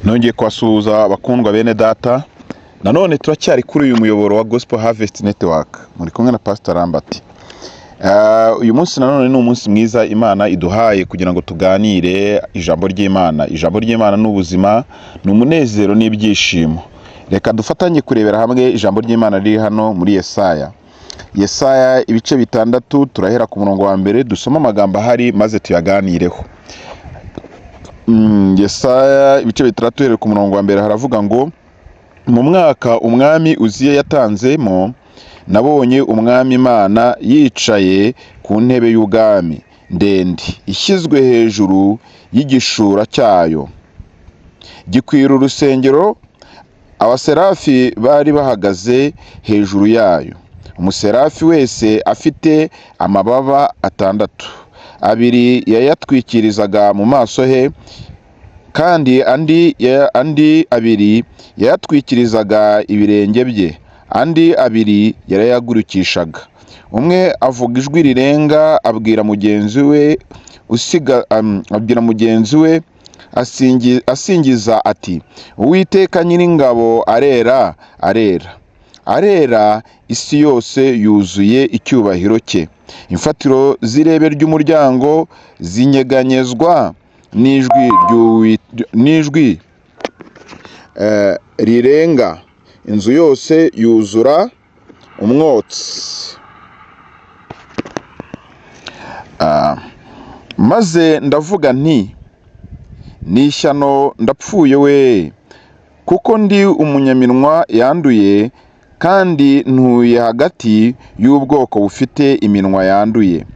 Nongeye kubasuhuza abakundwa bene data. Nanone turacyari kuri uyu muyoboro wa Gospel Harvest Network. Muri kumwe na Pastor Lambert. Uyu munsi nanone ni umunsi mwiza Imana iduhaye kugira ngo tuganire ijambo ry'Imana. Ijambo ry'Imana ni ubuzima, ni umunezero n'ibyishimo. Reka dufatanye kurebera hamwe ijambo ry'Imana riri hano muri Yesaya. Yesaya ibice 6 turahera ku murongo wa mbere dusoma amagambo ahari maze tuyaganireho. Yesaya ibice 6 duhere ku murongo wa mbere haravuga ngo mu mwaka umwami Uziya yatanzemo nabonye umwami Imana yicaye ku ntebe y'ubwami ndende ishyizwe hejuru y'igishura cyayo gikwira urusengero. Abaserafi bari bahagaze hejuru yayo, umuserafi wese afite amababa 6, abiri yayatwikirizaga mu maso he, kandi andi abiri yayatwikirizaga ibirenge bye, andi abiri yarayagurukishaga. Umwe avuga ijwi rirenga abwira mugenzi we asingiza ati, Uwiteka Nyiringabo arera, arera, arera, isi yose yuzuye icyubahiro cye. Imfatiro z'irebe ry'umuryango zinyeganyezwa n'ijwi rirenga, inzu yose yuzura umwotsi. Maze ndavuga nti, ni ishyano ndapfuye we, kuko ndi umunyaminwa yanduye, kandi ntuye hagati y'ubwoko bufite iminwa yanduye.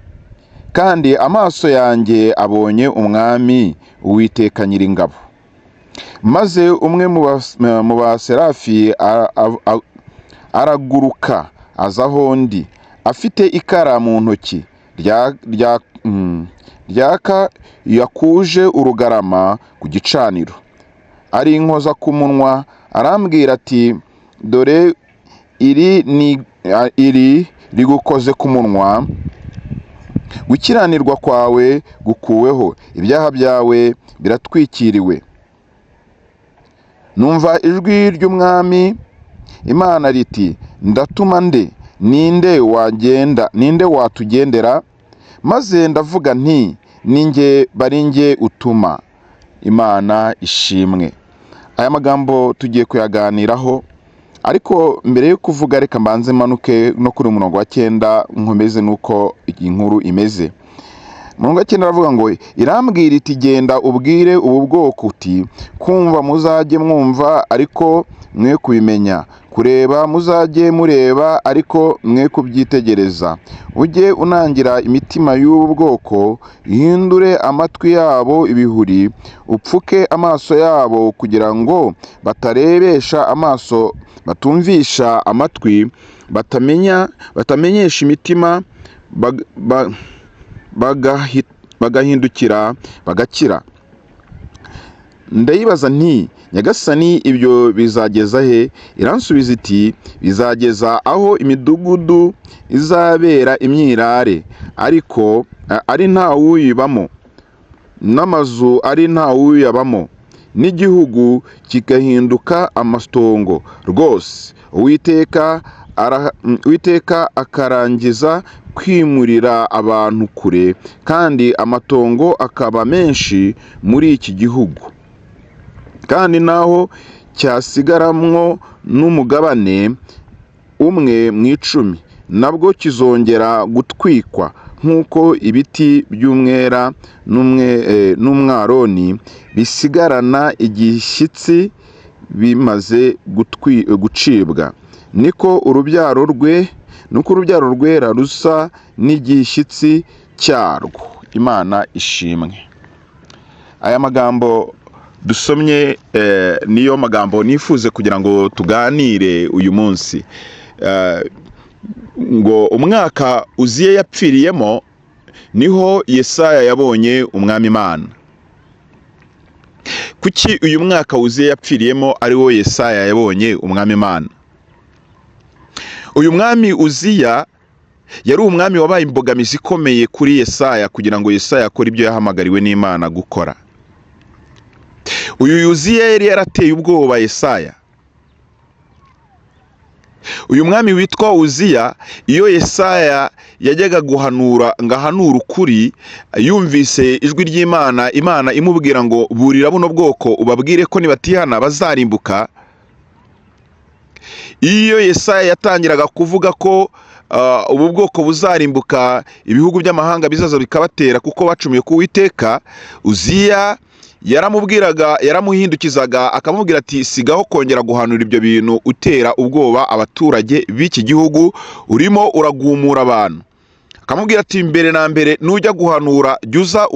Kandi amaso yanjye abonye umwami Uwiteka Nyiringabo. Maze umwe mu baserafi araguruka aza aho ndi, afite ikara mu ntoki ryaka yakuje urugarama ku gicaniro, ari inkoza ku munwa, arambwira ati, dore iri rigukoze ku munwa, gukiranirwa kwawe gukuweho, ibyaha byawe biratwikiriwe. Numva ijwi ry'umwami Imana riti, ndatuma nde? Ninde watugendera? Maze ndavuga nti, ninjye bari njye utuma. Imana ishimwe. Aya magambo tugiye kuyaganiraho, ariko mbere yo kuvuga reka mbanze manuke no kuri umurongo wa 9 nkomeze nuko iyi nkuru imeze. Umurongo wa 9 aravuga ngo, irambwira iti, genda ubwire ubu bwoko uti, kumva muzajye mwumva ariko mwe kubimenya, kureba muzajye mureba ariko mwe kubyitegereza. Ujye unangira imitima y'ubu bwoko, ihindure amatwi yabo ibihuri, upfuke amaso yabo kugira ngo batarebesha amaso, batumvisha amatwi, batamenyesha imitima, bagahindukira bagakira. Ndayibaza nti, Nyagasani, ibyo bizageza he? Iransubiza iti, bizageza aho imidugudu izabera imyirare, ariko ari nta wuyibamo, n'amazu ari nta wuyabamo, n'igihugu kigahinduka amatongo rwose. Uwiteka akarangiza kwimurira abantu kure, kandi amatongo akaba menshi muri iki gihugu. Kandi naho cyasigaramwo n'umugabane umwe mu 10, nabwo kizongera gutwikwa, nk'uko ibiti by'umwera n'umwaroni bisigarana igishyitsi bimaze gucibwa, niko urubyaro rwera rusa n'igishyitsi cyarwo. Imana ishimwe. Aya magambo dusomye niyo magambo nifuze kugira ngo tuganire uyu munsi. Ngo umwaka Uziya yapfiriyemo niho Yesaya yabonye umwami Imana. Kuki uyu mwaka Uziya yapfiriyemo ari wo Yesaya yabonye umwami Imana? Uyu mwami Uziya yari umwami wabaye imbogamizi ikomeye kuri Yesaya kugira ngo Yesaya akore ibyo yahamagariwe n'Imana gukora. Uyu Uziya yari yarateye ubwoba Yesaya. Uyu mwami witwa Uziya, iyo Yesaya yajyaga guhanura ngahanura ukuri, yumvise ijwi ry'Imana, Imana imubwira ngo burira buno bwoko ubabwire ko nibatihana bazarimbuka. Iyo Yesaya yatangiraga kuvuga ko ubu bwoko buzarimbuka, ibihugu by'amahanga bizaza bikabatera kuko bacumiye ku Uwiteka, Uziya yaramubwiraga, yaramuhindukizaga akamubwira ati sigaho kongera guhanura ibyo bintu utera ubwoba abaturage b'iki gihugu, urimo uragumura abantu. Akamubwira ati mbere na mbere nujya guhanura jya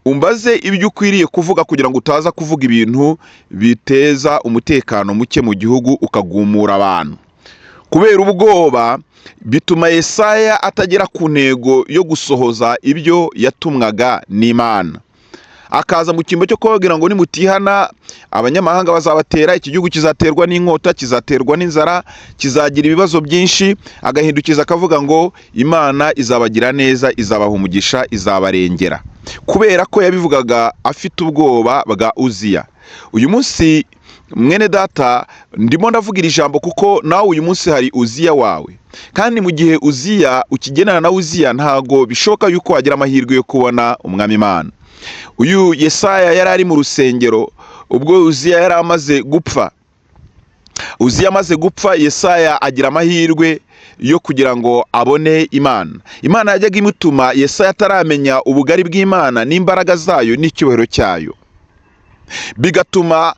umbaze ibyo ukwiriye kuvuga, kugira ngo utaza kuvuga ibintu biteza umutekano muke mu gihugu ukagumura abantu. Kubera ubwoba bituma Yesaya atagera ku ntego yo gusohoza ibyo yatumwaga n'Imana. Akaza mu cyimbo cyo kubabwira ngo nimutihana abanyamahanga bazabatera, iki gihugu kizaterwa n'inkota, kizaterwa n'inzara, kizagira ibibazo byinshi. Agahindukiza akavuga ngo Imana izabagira neza, izabaha umugisha, izabarengera. Kubera ko yabivugaga afite ubwoba bwa Uziya. Uyu munsi mwene data ndimo ndavugira ijambo kuko nawe uyu munsi hari Uziya wawe, kandi mu gihe Uziya ukigenana na Uziya ntago bishoboka yuko wagira amahirwe yo kubona umwami Imana. Uyu Yesaya yari ari mu rusengero ubwo Uziya yari amaze gupfa. Uziya amaze gupfa, Yesaya agira amahirwe yo kugira ngo abone Imana. Imana yajyaga imutuma Yesaya ataramenya ubugari bw'Imana n'imbaraga zayo n'icyubahiro cyayo, bigatuma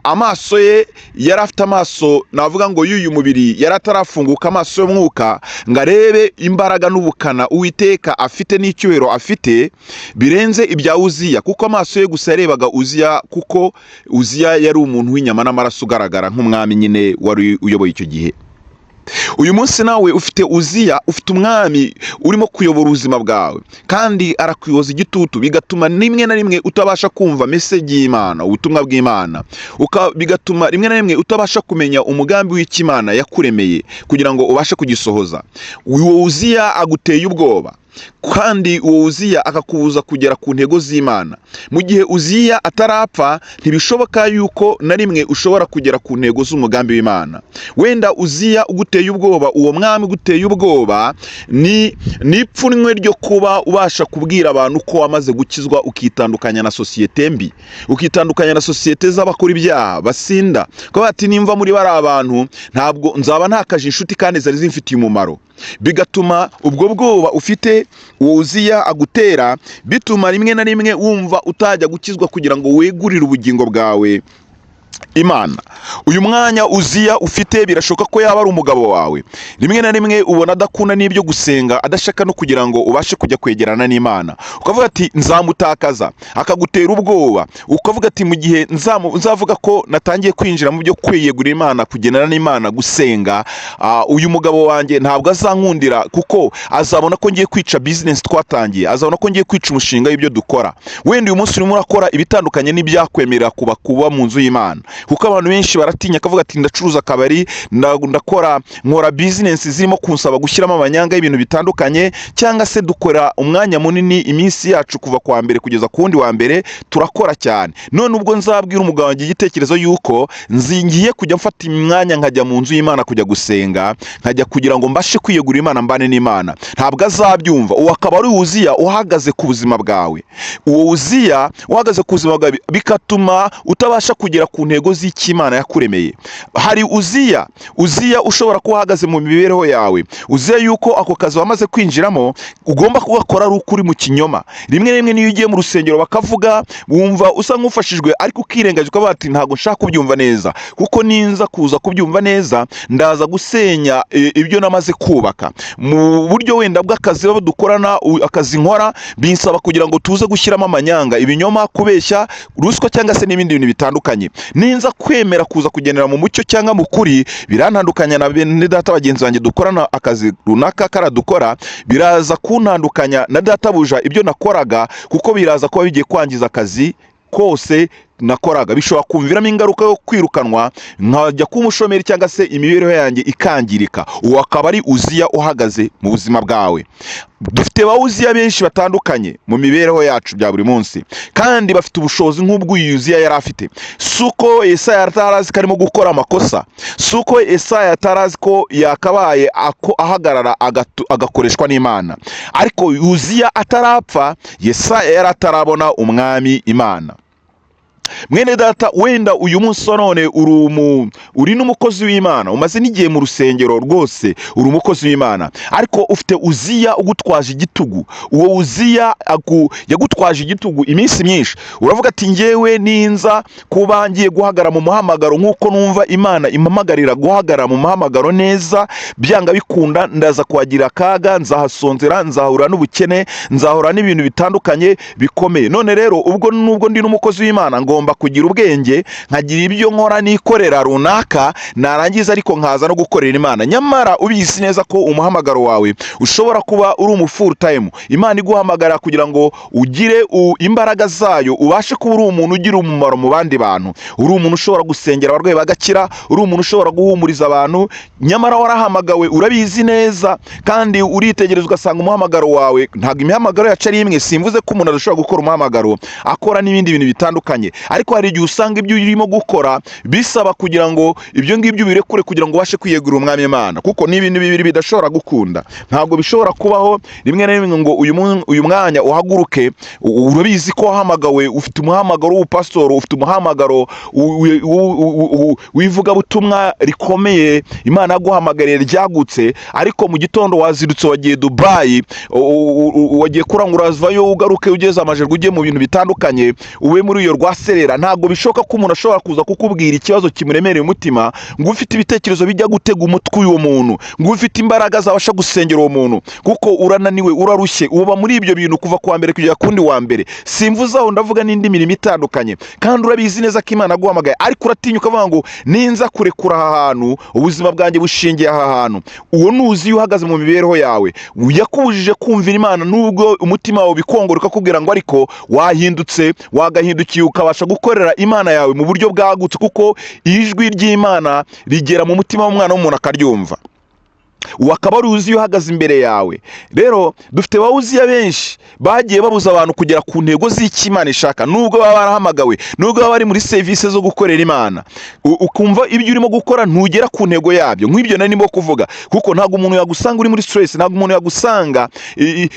amaso ye yari afite amaso, navuga ngo y'uyu mubiri yari atarafunguka, amaso y'umwuka ngo arebe imbaraga n'ubukana Uwiteka afite n'icyubahiro afite birenze ibya Uziya, kuko amaso ye gusa yarebaga Uziya, kuko Uziya yari umuntu w'inyama n'amaraso ugaragara nk'umwami nyine wari uyoboye icyo gihe. Uyu munsi nawe ufite Uziya, ufite umwami urimo kuyobora ubuzima bwawe, kandi arakuyoza igitutu, bigatuma rimwe na rimwe utabasha kumva message y'Imana, ubutumwa bw'Imana, bigatuma rimwe na rimwe utabasha kumenya umugambi w'Imana yakuremeye kugira ngo ubashe kugisohoza. Uwo Uziya aguteye ubwoba, kandi uwo Uziya akakubuza kugera ku ntego z'Imana. Mu gihe Uziya atarapfa, ntibishoboka yuko na rimwe ushobora kugera ku ntego z'umugambi w'Imana. Wenda Uziya uguteye ubwoba, uwo mwami uguteye ubwoba, ni ipfunwe ryo kuba ubasha kubwira abantu ko wamaze gukizwa, ukitandukanya na sosiyete mbi, ukitandukanya na sosiyete z'abakora ibyaha basinda, ko bati nimva muri bari abantu ntabwo nzaba ntakaje inshuti kandi zari zimfitiye umumaro. Bigatuma ubwo bwoba ufite uwo Uziya agutera, bituma rimwe na rimwe wumva utajya gukizwa kugira ngo wegurire ubugingo bwawe Imana. Uyu mwanya Uziya ufite birashoka ko yaba ari umugabo wawe, rimwe na rimwe ubona adakunda n'ibyo gusenga, adashaka no kugira ngo ubashe kujya kwegerana n'Imana, ukavuga ati nzamutakaza, akagutera ubwoba, ukavuga ati mu gihe nzavuga ko natangiye kwinjira mu byo kwiyegurira Imana, kugendana n'Imana, gusenga, uyu mugabo wanjye ntabwo azankundira, kuko azabona ko ngiye kwica business twatangiye, azabona ko ngiye kwica umushinga w'ibyo dukora. Wenda uyu munsi urimo urakora ibitandukanye n'ibyakwemerera kuba mu nzu y'Imana, kuko abantu benshi baratinya akavuga ati ndacuruza akabari, nkora business zirimo kunsaba gushyiramo amanyanga y'ibintu bitandukanye, cyangwa se dukora umwanya munini, iminsi yacu kuva kwa mbere kugeza ku wundi wa mbere turakora cyane. None ubwo nzabwira umugabo wanjye igitekerezo yuko ngiye kujya mfata imwanya nkajya mu nzu y'Imana kujya gusenga, nkajya kugira ngo mbashe kwiyegurira Imana, mbane n'Imana, ntabwo azabyumva. Uwo akaba ari Uziya uhagaze ku buzima bwawe. Uwo Uziya uhagaze ku buzima bwawe bigatuma utabasha kugera ku ntego z'Imana yakuremeye. Hari Uziya ushobora kuba uhagaze mu mibereho yawe, Uziya yuko ako kazi wamaze kwinjiramo ugomba kugakora ari ukuri mu kinyoma. Rimwe na rimwe niyo ugiye mu rusengero bakavuga, wumva usa nk'ufashijwe, ariko ukirengaje ukavuga ati ntabwo nshaka kubyumva neza, kuko ninza kuza kubyumva neza ndaza gusenya ibyo namaze kubaka. Mu buryo wenda bw'akazi babo dukorana, akazi nkora binsaba kugira ngo tuze gushyiramo amanyanga, ibinyoma, kubeshya, ruswa, cyangwa se n'ibindi bintu bitandukanye. Ninza kwemera kuza kugendera mu mucyo cyangwa mu kuri, birantandukanya na bene data bagenzi banjye dukorana akazi runaka karadukora, biraza kuntandukanya na databuja ibyo nakoraga, kuko biraza kuba bigiye kwangiza akazi kose nakoraga bishobora kumviramo ingaruka yo kwirukanwa nkajya kuba umushomeri cyangwa se imibereho yanjye ikangirika. Uwo akaba ari Uziya uhagaze mu buzima bwawe. Dufite ba Uziya benshi batandukanye mu mibereho yacu bya buri munsi, kandi bafite ubushobozi nk'ubw'uyu Uziya yari afite. Suko Yesaya atarazi ko arimo gukora amakosa, suko Yesaya atarazi ko yakabaye ahagarara agakoreshwa n'Imana. Ariko Uziya atarapfa, Yesaya yari atarabona umwami Imana. Mwene data, wenda uyu munsi none uri n'umukozi w'Imana, umaze n'igihe mu rusengero rwose uri umukozi w'Imana, ariko ufite Uziya ugutwaje igitugu. Uwo Uziya yagutwaje igitugu iminsi myinshi. Uravuga ati ngewe ninza kuba ngiye guhagara mu muhamagaro nk'uko numva Imana impamagarira guhagara mu muhamagaro neza, byanga bikunda ndaza kuhagira akaga, nzahasonzera, nzahura n'ubukene, nzahura n'ibintu bitandukanye bikomeye. None rero ubwo nubwo ndi n'umukozi w'Imana ngomba kugira ubwenge, nkagira ibyo nkora nikorera runaka, narangiza ariko nkaza no gukorera Imana. Nyamara ubizi neza ko umuhamagaro wawe ushobora kuba uri umu full time. Imana iguhamagara kugira ngo ugire imbaraga zayo, ubashe kuba uri umuntu ugira umumaro mu bandi bantu, uri umuntu ushobora gusengera abarwayi bagakira, uri umuntu ushobora guhumuriza abantu. Nyamara warahamagawe, urabizi neza, kandi uritegereza ugasanga umuhamagaro wawe ntabwo imihamagaro yacu ari imwe. Simvuze ko umuntu adashobora gukora umuhamagaro akora n'ibindi bintu bitandukanye, ariko hari igihe usanga ibyo urimo gukora bisaba kugira ngo ibyo ngibyo birekure kugira ngo ubashe kwiyegurira umwami Imana, kuko ni ibintu bibiri bidashobora gukunda. Ntabwo bishobora kubaho rimwe na rimwe ngo uyu mwanya uhaguruke. Urabizi ko wahamagawe, ufite umuhamagaro w'ubupasitoro, ufite umuhamagaro w'ivugabutumwa rikomeye Imana yaguhamagariye ryagutse, ariko mu gitondo wazirutse wagiye Dubai, wagiye kurangura vayo ugaruke ugeze amajerwa ujye mu bintu bitandukanye, ube muri iyo rwaserera. Ntabwo bishoboka ko umuntu ashobora kuza kukubwira ikibazo kimuremereye umutima ngo ufite ibitekerezo bijya gutega umutwe uwo muntu, ngo ufite imbaraga zabasha gusengera uwo muntu, kuko urananiwe, urarushye, uba muri ibyo bintu kuva ku wa mbere kugera ku wundi wa mbere. Simvuze aho, ndavuga n'indi mirimo itandukanye, kandi urabizi neza ko Imana aguhamagaye, ariko uratinyuka ukavuga ngo ninza kurekura aha hantu ubuzima bwanjye bushingiye aha hantu. Uwo nuzi uhagaze mu mibereho yawe, yakubujije kumvira Imana, nubwo umutima wawe bikongora ukakubwira ngo ariko wahindutse, wagahindukiye ukabasha gukorera Imana yawe mu buryo bwagutse, kuko ijwi ry'Imana rigera mu mutima w'umwana w'umuntu akaryumva. Wakaba ari Uziya uhagaze imbere yawe. Rero dufite ba Uziya benshi bagiye babuza abantu kugera ku ntego z'icyo Imana ishaka, nubwo baba barahamagawe, nubwo baba bari muri serivisi zo gukorera Imana. Ukumva ibyo urimo gukora ntugera ku ntego yabyo, nk'ibyo narimo kuvuga, kuko ntabwo umuntu yagusanga uri muri stress, ntabwo umuntu yagusanga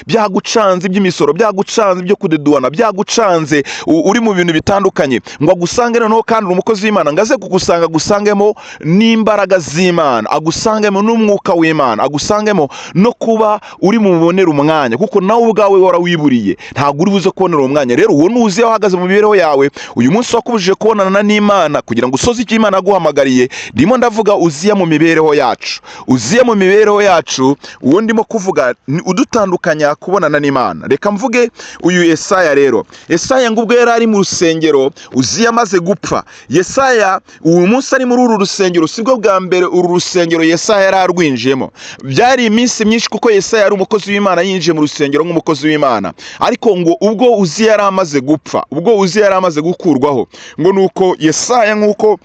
byagucanze iby'imisoro, byagucanze ibyo kudeduana, byagucanze uri mu bintu bitandukanye, ngo agusange noneho kandi uri umukozi w'Imana, ngaze kugusanga agusangemo n'imbaraga z'Imana, agusangemo n'umwuka w'Imana, agusangemo no kuba uri mu bubonera umwanya, kuko nawe ubwawe warawiburiye, ntabwo uri buze kubonera umwanya. Rero uwo nuzi uhagaze mu mibereho yawe, uyu munsi wakubujije kubonana n'Imana kugira ngo usoze icyo Imana yaguhamagariye. Ndimo ndavuga Uziya mu mibereho yacu. Uziya mu mibereho yacu, uwo ndimo kuvuga ni udutandukanya kubonana n'Imana. Reka mvuge uyu Yesaya. Rero Yesaya ngo ubwo yari ari mu rusengero Uziya amaze gupfa, Yesaya uyu munsi ari muri uru rusengero, sibwo bwa mbere uru rusengero Yesaya yari arwinjiyemo. Byari iminsi myinshi, kuko Yesaya yari umukozi w'Imana, yinjiye mu rusengero nk'umukozi w'Imana. Ariko ngo ubwo Uziya yari amaze gupfa, ubwo Uziya yari amaze gukurwaho, ngo nuko Yesaya, nk'uko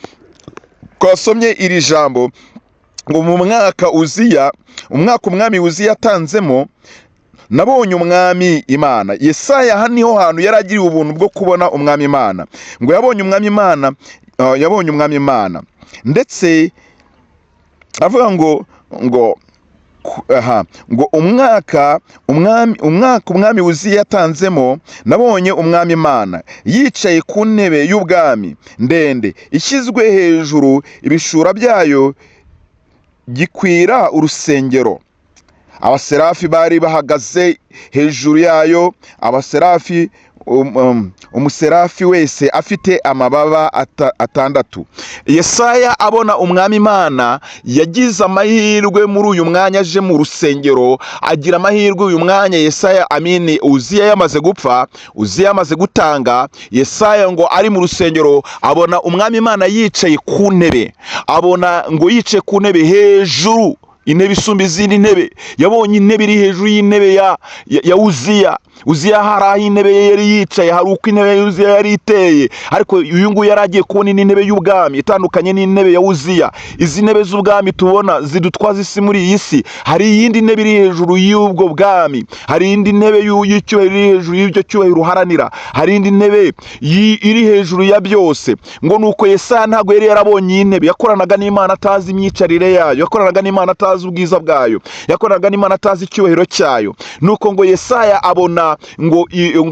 twasomye iri jambo, ngo mu mwaka Uziya, umwaka umwami Uziya yatanzemo, nabonye umwami Imana. Yesaya aha niho hantu yari agiriye ubuntu bwo kubona umwami Imana. Ngo yabonye umwami Imana, yabonye umwami Imana, ndetse avuga ngo umwaka umwami Uziya yatanzemo, nabonye umwami Imana yicaye ku ntebe y'ubwami ndende, ishyizwe hejuru, ibishura byayo gikwira urusengero. Abaserafi bari bahagaze hejuru yayo, abaserafi, umuserafi wese afite amababa atandatu. Yesaya abona umwami Imana yagize amahirwe muri uyu mwanya, aje mu rusengero agira amahirwe. Uyu mwanya Yesaya Uziya yamaze gupfa, Uziya yamaze gutanga, Yesaya ngo ari mu rusengero abona umwami Imana yicaye ku ntebe, abona ngo yicaye ku ntebe hejuru intebe isumba izindi ntebe. Yabonye intebe iri hejuru y'intebe ya Uziya. Uziya hari aho intebe ye yari yicaye, hari uko intebe ya Uziya yari iteye, ariko uyu nguyu yari agiye kubona indi ntebe y'ubwami itandukanye n'intebe ya Uziya. Izi ntebe z'ubwami tubona zidutwaza isi muri iyi si, hari iyindi ntebe iri hejuru y'ubwo bwami, hari indi ntebe y'icyubahiro iri hejuru y'ibyo cyubahiro uharanira, hari indi ntebe iri hejuru ya byose. Ngo nuko Yesaya ntabwo yari yarabonye iyi ntebe. Yakoranaga n'Imana atazi imyicarire yayo, yakoranaga n'Imana atazi ubwiza bwayo, yakoranaga n'Imana atazi icyubahiro cyayo. Nuko ngo Yesaya abona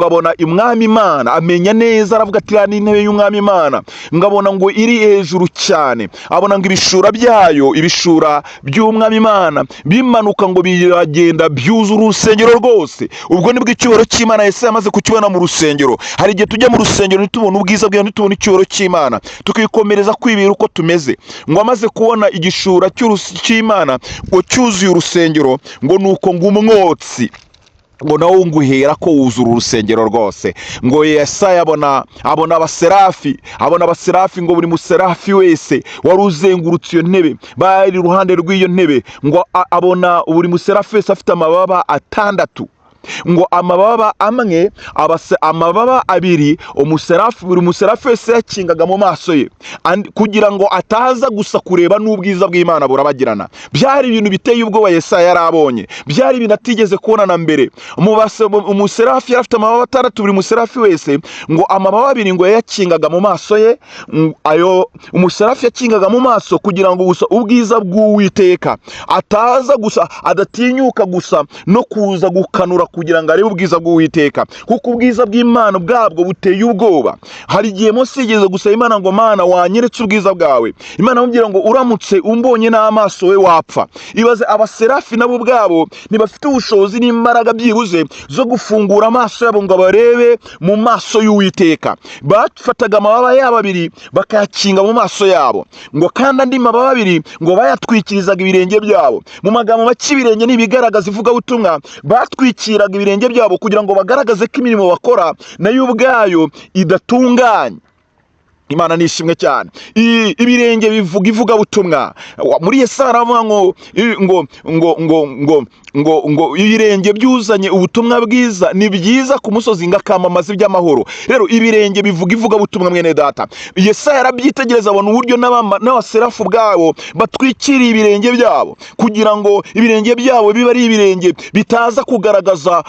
abona umwami Imana, amenya neza, aravuga ati ni intebe y'umwami Imana. Ngabona ngo iri hejuru cyane, abona ngo ibishura byayo, ibishura by'umwami Imana bimanuka ngo biragenda byuzura urusengero rwose. Ubwo nibwo icyubahiro cy'Imana Yesaya amaze kukibona mu rusengero. Hari igihe tujya mu rusengero ntitubone ubwiza bwayo, ntitubone icyubahiro cy'Imana, tukikomereza kwibera uko tumeze. Ngo amaze kubona igishura cy'Imana ngo cyuzuye urusengero, ngo nuko ngo umwotsi ngo nawo nguhera ko wuzura urusengero rwose. Ngo Yesaya abona abaserafi, ngo buri muserafi wese wari uzengurutse iyo ntebe, bari iruhande rw'iyo ntebe. Ngo abona buri muserafi wese afite amababa 6. Ngo amababa amwe, amababa 2, buri muserafi wese yakingaga mu maso ye, kugira ngo ataza gusa kureba n'ubwiza bw'Imana burabagirana. Byari ibintu biteye ubwoba Yesaya yarabonye, byari ibintu atigeze kubona na mbere. Umuserafi yari afite amababa 6, buri muserafi wese ngo amababa 2 ngo yakingaga mu maso ye. Ayo umuserafi yakingaga mu maso kugira ngo gusa ubwiza bw'Uwiteka ataza gusa, adatinyuka gusa no kuza gukanura kugira ngo arebe ubwiza bw'Uwiteka, kuko ubwiza bw'Imana bwabwo buteye ubwoba. Hari igihe Mose yigeze gusaba Imana ngo Mana wanyeretse ubwiza bwawe. Imana amubwira ngo uramutse umbonye n'amaso we wapfa. Ibaze abaserafi nabo ubwabo ntibafite ubushobozi n'imbaraga byibuze zo gufungura amaso yabo ngo barebe mu maso y'Uwiteka. Bafataga amababa yabo 2 bakayakinga mu maso yabo, ngo kandi andi mababa 2 ngo bayatwikirizaga ibirenge byabo. Mu magambo make, ibirenge n'ibigaragaza ivugabutumwa, batwikiraga ibirenge byabo kugira ngo bagaragaze ko imirimo bakora nayo ubwayo idatunganye. Imana nishimwe cyane. Ibirenge bivuga ivugabutumwa. Muri Yesaya aravuga ngo ibirenge byuzanye ubutumwa bwiza ni byiza ku musozi ngakamamaza iby'amahoro. Rero ibirenge bivuga ivugabutumwa mwene data. Yesaya arabyitegereza abona uburyo n'abaserafu bwabo batwikiriye ibirenge byabo, kugira ngo ibirenge byabo bibe ari ibirenge bitaza kugaragaza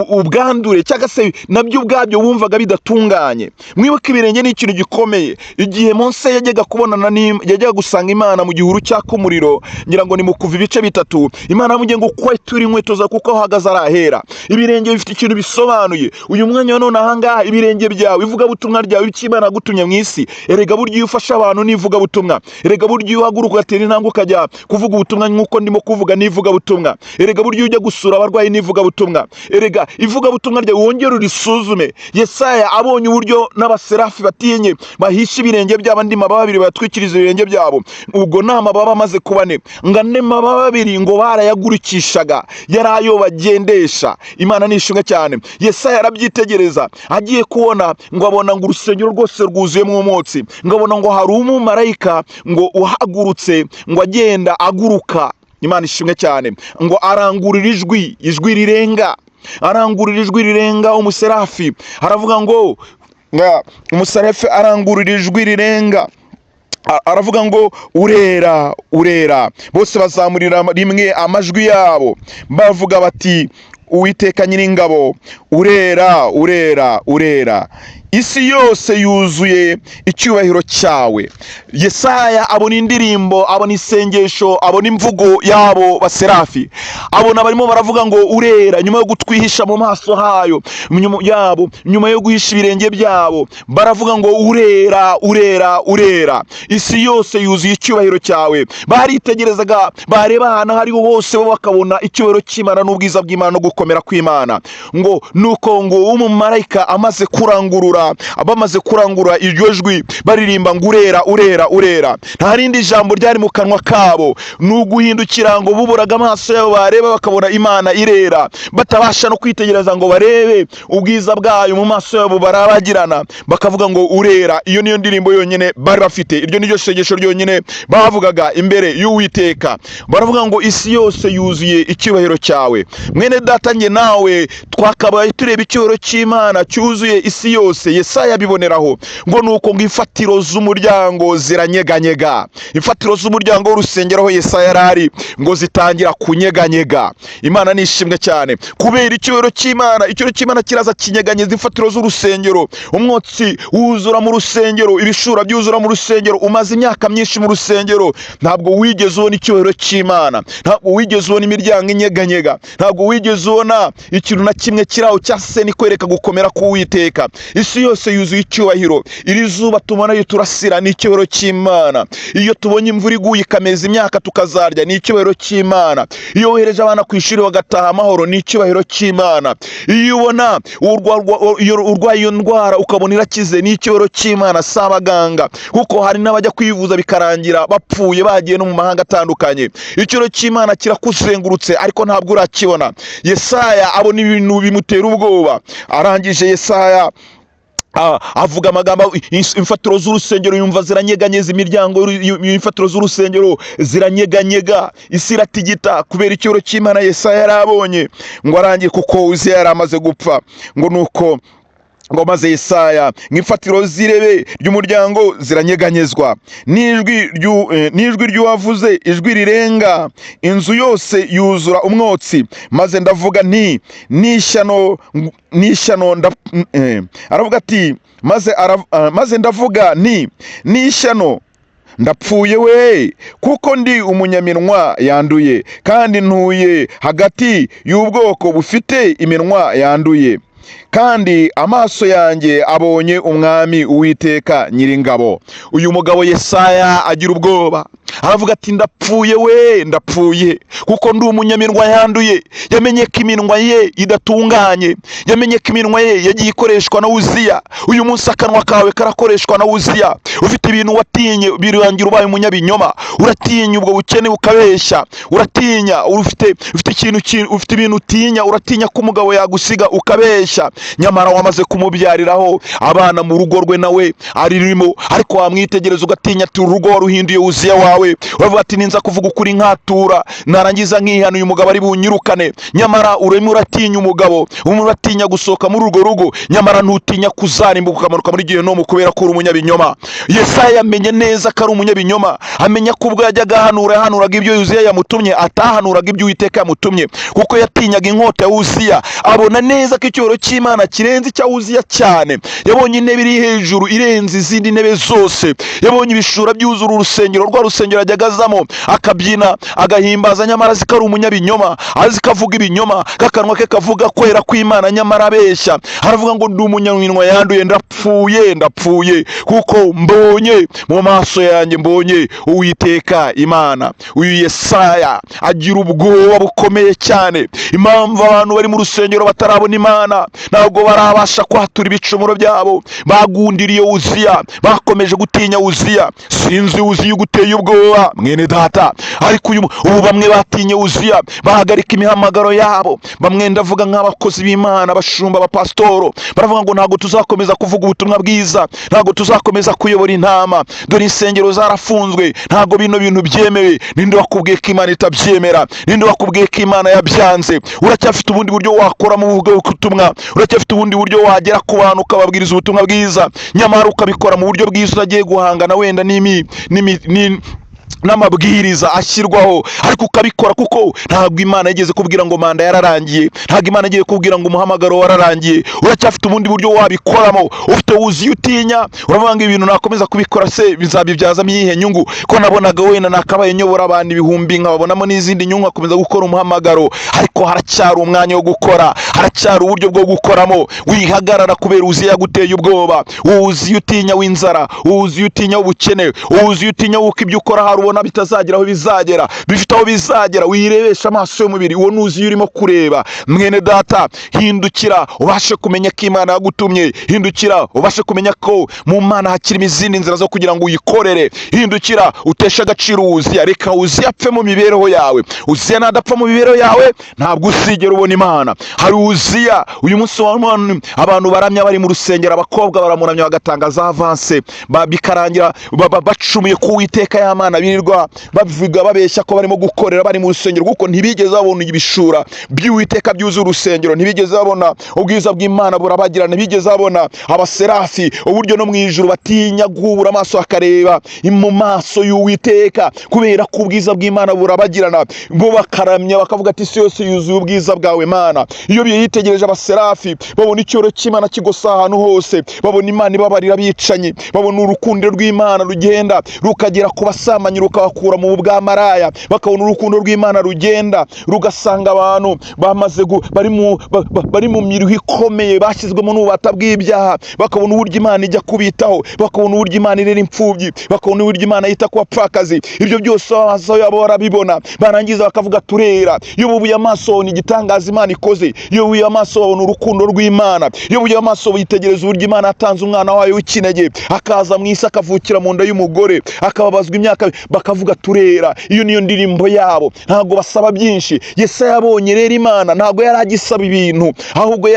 ubwandure, cyangwa se nabyo ubwabyo bumvaga bidatunganye. Mwibuke ibirenge ni ikintu gikomeye. Igihe Mose yajyaga gusanga Imana mu gihuru cyaka umuriro, ngira ngo ni mu Kuva ibice 3, Imana yamubwiye ngo kwetura inkweto zawe kuko ahagaze arahera. Ibirenge bifite ikintu bisobanuye. Uyu mwanya none ahangaha ibirenge byawe, ivugabutumwa ryawe, icyo Imana yagutumye mu isi. Erega buryo iyo ufasha abantu n'ivugabutumwa, erega buryo iyo uhaguruka ugatera intambwe ukajya kuvuga ubutumwa nk'uko ndimo kuvuga n'ivugabutumwa, erega buryo ujya gusura abarwayi n'ivugabutumwa. Erega ivugabutumwa ryawe wongere urisuzume. Yesaya abonye uburyo n'abaserafi batinye bahisha ibirenge byabo, andi mababa 2 batwikiriza ibirenge byabo. Ubwo nta mababa amaze kuba 4, ngo ane mababa 2 ngo barayagurikishaga, yari ayo bagendesha. Imana nishimwe cyane. Yesaya arabyitegereza, agiye kubona ngo abona ngo urusengero rwose rwuzuyemo umwotsi. Ngo abona ngo hari umumarayika ngo uhagurutse, ngo agenda aguruka. Imana ishimwe cyane. Ngo arangurira ijwi rirenga, arangurira ijwi rirenga. Umuserafi aravuga ngo umuserafi arangurira ijwi rirenga, aravuga ngo urera urera. Bose bazamurira rimwe amajwi yabo bavuga bati Uwiteka Nyiringabo, urera urera urera. Isi yose yuzuye icyubahiro cyawe. Yesaya abona indirimbo, abona isengesho, abona imvugo yabo baserafi, abona barimo baravuga ngo urera, nyuma yo gutwihisha mu maso hayo yabo, nyuma yo guhisha ibirenge byabo, baravuga ngo urera urera urera. Isi yose yuzuye icyubahiro cyawe. Baritegerezaga, bareba ahantu hariho hose bo bakabona icyubahiro cy'Imana n'ubwiza bw'Imana no gukomera kw'Imana. Ngo nuko ngo umumarayika amaze kurangurura kurangurura, bamaze kurangura iryo jwi baririmba ngo urera urera urera, nta rindi jambo ryari mu kanwa kabo, ni uguhindukira ngo buburaga amaso yabo bareba bakabona Imana irera, batabasha no kwitegereza ngo barebe ubwiza bwayo mu maso yabo barabagirana, bakavuga ngo urera. Iyo niyo ndirimbo yonyine bari bafite, iryo niryo sengesho ryonyine bavugaga imbere y'Uwiteka. Baravuga ngo isi yose yuzuye icyubahiro cyawe. Mwene data, njye nawe twakabaye tureba icyubahiro cy'Imana cyuzuye isi yose. Yesaya biboneraho ngo nuko ngo imfatiro z'umuryango ziranyeganyega, imfatiro z'umuryango w'urusengero aho Yesaya yarari ngo zitangira kunyeganyega. Imana nishimwe cyane kubera icyubahiro cy'Imana. Icyubahiro cy'Imana kiraza kinyeganyeza imfatiro z'urusengero, umwotsi wuzura mu rusengero, ibishura byuzura mu rusengero. Umaze imyaka myinshi mu rusengero, ntabwo wigeze ubona icyubahiro cy'Imana, ntabwo wigeze ubona imiryango inyeganyega, ntabwo wigeze ubona ikintu na kimwe kiraho cyase ni kwereka gukomera k'Uwiteka. Isi yose yuzuye icyubahiro. Iri zuba tubona riturasira ni icyubahiro cy'Imana. Iyo tubonye imvura iguye ikameza imyaka tukazarya ni icyubahiro cy'Imana. Iyo wohereje abana ku ishuri bagataha amahoro ni icyubahiro cy'Imana. Iyo ubona urwaye iyo ndwara ukabona irakize ni icyubahiro cy'Imana. Si abaganga, kuko hari n'abajya kwivuza bikarangira bapfuye bagiye no mu mahanga atandukanye. Icyubahiro cy'Imana kirakuzengurutse ariko ntabwo urakibona. Yesaya abona ibintu bimutera ubwoba. Arangije Yesaya avuga amagambo, imfatiro z'urusengero yumva ziranyeganyeza, imiryango y'imfatiro z'urusengero ziranyeganyega, isi iratigita kubera icyubahiro cy'Imana Yesaya yarabonye. Ngo arangiye kuko Uziya yari amaze gupfa, ngo nuko ngo maze Yesaya nk'imfatiro z'irebe ry'umuryango ziranyeganyezwa n'ijwi ry'uwavuze ijwi rirenga, inzu yose yuzura umwotsi. Maze ndavuga nti n'ishyano aravuga ati maze ndavuga nti n'ishyano ndapfuye we, kuko ndi umunyaminwa yanduye kandi ntuye hagati y'ubwoko bufite iminwa yanduye, kandi amaso yanjye abonye umwami Uwiteka Nyiringabo. Uyu mugabo Yesaya agira ubwoba, aravuga ati ndapfuye we, ndapfuye kuko ndi umunyaminwa yanduye. Yamenye ko iminwa ye idatunganye, yamenye ko iminwa ye yagiye ikoreshwa na Uziya. Uyu munsi akanwa kawe karakoreshwa na Uziya. Ufite ibintu watinye birangira ubaye umunyabinyoma, uratinya ubwo bukene ukabeshya, uratinya ufite ibintu utinya, uratinya ko umugabo yagusiga ukabeshya, nyamara wamaze kumubyariraho abana mu rugo rwe nawe aririmo. Ariko wamwitegereza ugatinya ati urugo waruhinduye Uziya wawe, uravuga ati ninza kuvuga ukuri nkatura narangiza nkihana uyu mugabo ari bunyirukane. Nyamara urimo uratinya umugabo, uratinya gusohoka muri urwo rugo, nyamara ntutinya kuzarimbuka ukamanuka muri Gehinomu kubera ko uri umunyabinyoma. Yesaya yamenye neza ko ari umunyabinyoma, amenya ko ubwo yajyaga yahanuraga ibyo Uziya yamutumye atahanuraga ibyo Uwiteka yamutumye, kuko yatinyaga inkota ya Uziya. Abona neza ko icyubahiro cy'Imana kirenze icya Uziya cyane. Yabonye intebe iri hejuru irenze izindi ntebe zose, yabonye ibishura byuzura urusengero, rwa rusengero yajyaga azamo akabyina agahimbaza, nyamara azi ko ari umunyabinyoma, azi ko avuga ibinyoma, kakanwa ke kavuga kwera kw'Imana nyamara abeshya. Aravuga ngo ndi umunyaminwa yanduye, ndapfuye kuko mbonye mu maso yanjye mbonye Uwiteka Imana. Uyu Yesaya agira ubwoba bukomeye cyane. Impamvu abantu bari mu rusengero batarabona Imana, ntabwo barabasha kwatura ibicumuro byabo, bagundiriye Uziya, bakomeje gutinya Uziya. Sinzi Uziya uguteye ubwoba mwene data, ariko ubu bamwe batinye Uziya bahagarika imihamagaro yabo. Bamwe ndavuga nk'abakozi b'Imana, abashumba, abapasitoro, baravuga ngo ntabwo tuzakomeza kuvuga ubutumwa bwiza, ntabwo tuzakomeza kuyobora intama, dore insengero zarafunzwe, ntabwo bino bintu byemewe. Ninde wakubwiye ko Imana itabyemera? Ninde wakubwiye ko Imana yabyanze? Uracyafite ubundi buryo wakora mu butumwa, uracyafite ubundi buryo wagera ku bantu ukababwiriza ubutumwa bwiza, nyamara ukabikora mu buryo bwiza utagiye guhangana wenda n'amabwiriza ashyirwaho, ariko ukabikora kuko ntabwo Imana yigeze kubwira ngo manda yararangiye, ntabwo Imana yigeze kubwira ngo umuhamagaro wararangiye. Uracyafite ubundi buryo wabikoramo, ufite Uziya utinya, uravuga ngo ibintu nakomeza kubikora se bizabibyazamo iyihe nyungu? Ko nabonaga wenda nakabaye nyobora abantu ibihumbi nkababonamo n'izindi nyungu, akomeza gukora umuhamagaro. Ariko haracyari umwanya wo gukora, haracyari uburyo bwo gukoramo. Wihagarara kubera Uziya yaguteye ubwoba. Uziya utinya w'inzara, Uziya utinya w'ubukene, Uziya utinya wuko ibyo ukora hari ubona bitazagera aho bizagera, bifite aho bizagera. Wirebesha amaso y'umubiri, uwo n'Uziya urimo kureba. Mwene data, hindukira ubashe kumenya ko Imana yagutumye. Hindukira ubashe kumenya ko mu Mana hakirimo izindi nzira zo kugira ngo uyikorere. Hindukira uteshe agaciro Uziya. Reka Uziya apfe mu mibereho yawe. Uziya nadapfa mu mibereho yawe, ntabwo uzigera ubona Imana. Hari Uziya uyu munsi abantu baramya bari mu rusengero, abakobwa baramuramya bagatanga za avance, bikarangira bacumuye ku Uwiteka y'Imana, birirwa bavuga babeshya ko barimo gukorera bari mu rusengero, kuko ntibigeze babona ibishura by'Uwiteka byuzuye urusengero. Ntibigeze babona ubwiza bw'Imana burabagirana. Ntibigeze babona abaserafi uburyo no mu ijuru batinya guhubura amaso akareba mu maso y'Uwiteka, kubera ko ubwiza bw'Imana burabagirana. Bo bakaramya bakavuga ati isi yose yuzuye ubwiza bwawe Mana. Iyo biyitegereje abaserafi babona icyoro cy'Imana kigosa ahantu hose, babona Imana ibabarira abicanyi, babona urukundo rw'Imana rugenda rukagera ku basambanyi rukabakura mu bwamaraya, bakabona urukundo rw'Imana rugenda rugasanga abantu bamaze bari mu miruho ikomeye, bashyizwemo n'ububata bw'ibyaha, bakabona uburyo Imana ijya kubitaho, bakabona uburyo Imana irera imfubyi, bakabona uburyo Imana yita ku bapfakazi. Ibyo byose amaso yabo barabibona, barangiza bakavuga turera. Iyo bubuye amaso babona igitangaza Imana ikoze, iyo bubuye amaso babona urukundo rw'Imana, iyo bubuye amaso bitegereza uburyo Imana yatanze umwana wayo w'ikinege akaza mu isi akavukira mu nda y'umugore, akababazwa imyaka, bakavuga turera. Iyo niyo ndirimbo yabo, ntabwo basaba byinshi. Yesaya yabonye rero Imana ntabwo yari agisaba ibintu, ahubwo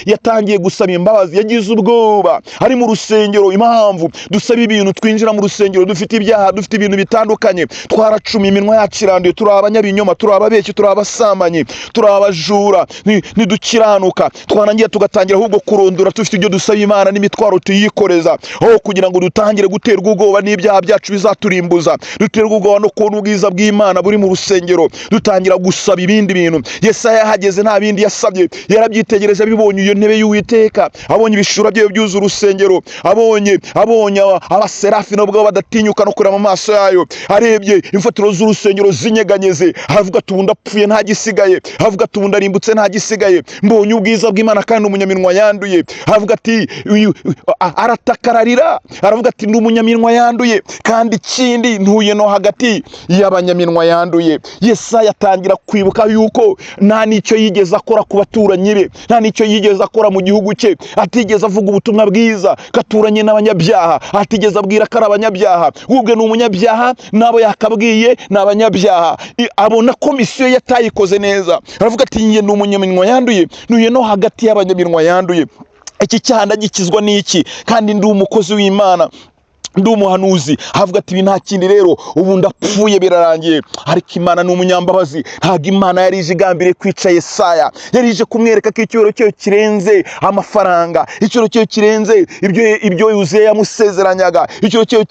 yatangiye gusaba imbabazi. Yagize ubwoba ari mu rusengero. Impamvu dusaba ibintu, twinjira mu rusengero dufite ibyaha, dufite ibintu bitandukanye, twaracumi, iminwa yacu iranduye, turi abanyabinyoma, turi ababeshyi, turi abasambanyi, turi abajura, ntidukiranuka. Twarangiye tugatangira ahubwo kurondora dufite ibyo dusaba Imana n'imitwaro tuyikoreza, aho kugira ngo dutangire guterwa ubwoba n'ibyaha byacu bizaturimbuza, duterwa ubwoba no kubona ubwiza bw'Imana buri mu rusengero, dutangira gusaba ibindi bintu. Yesaya yahageze nta bindi yasabye, yarabyitegereje, abibonye iyo ntebe y'Uwiteka, abonye ibishura byayo byuzuye urusengero, abonye abaserafi nubwo badatinyuka no kureba mu maso yayo, arebye imfatiro z'urusengero zinyeganyeze, aravuga ati ubu ndapfuye nta gisigaye, aravuga ati ubu ndarimbutse nta gisigaye, mbonye ubwiza bw'Imana kandi umunyaminwa yanduye. Aravuga ati aratakararira, aravuga ati ndi umunyaminwa yanduye, kandi ikindi ntuye no hagati y'abanyaminwa yanduye. Yesaya atangira kwibuka yuko nta n'icyo yigeze akora ku baturanyi be, nta n'icyo yigeze akora mu gihugu cye, atigeze avuga ubutumwa bwiza gaturanye n'abanyabyaha, atigeze abwira ko ari abanyabyaha, ubwe ni umunyabyaha, nabo yakabwiye ni abanyabyaha. Abona ko misiyo yatayikoze neza, aravuga ati njye ndi umunyaminwa yanduye, ntuye no hagati y'abanyaminwa yanduye. Iki cyaha ndagikizwa n'iki? Kandi ndi umukozi w'Imana, ndi umuhanuzi. Havuga ati ibi nta kindi rero, ubu ndapfuye birarangiye. Ariko Imana ni umunyambabazi. Ntabwo Imana yari ije igambiriye kwica Yesaya, yari ije kumwereka ko icyubahiro cyayo kirenze amafaranga, icyubahiro cyayo kirenze ibyo Uziya yamusezeranyaga, icyubahiro cyayo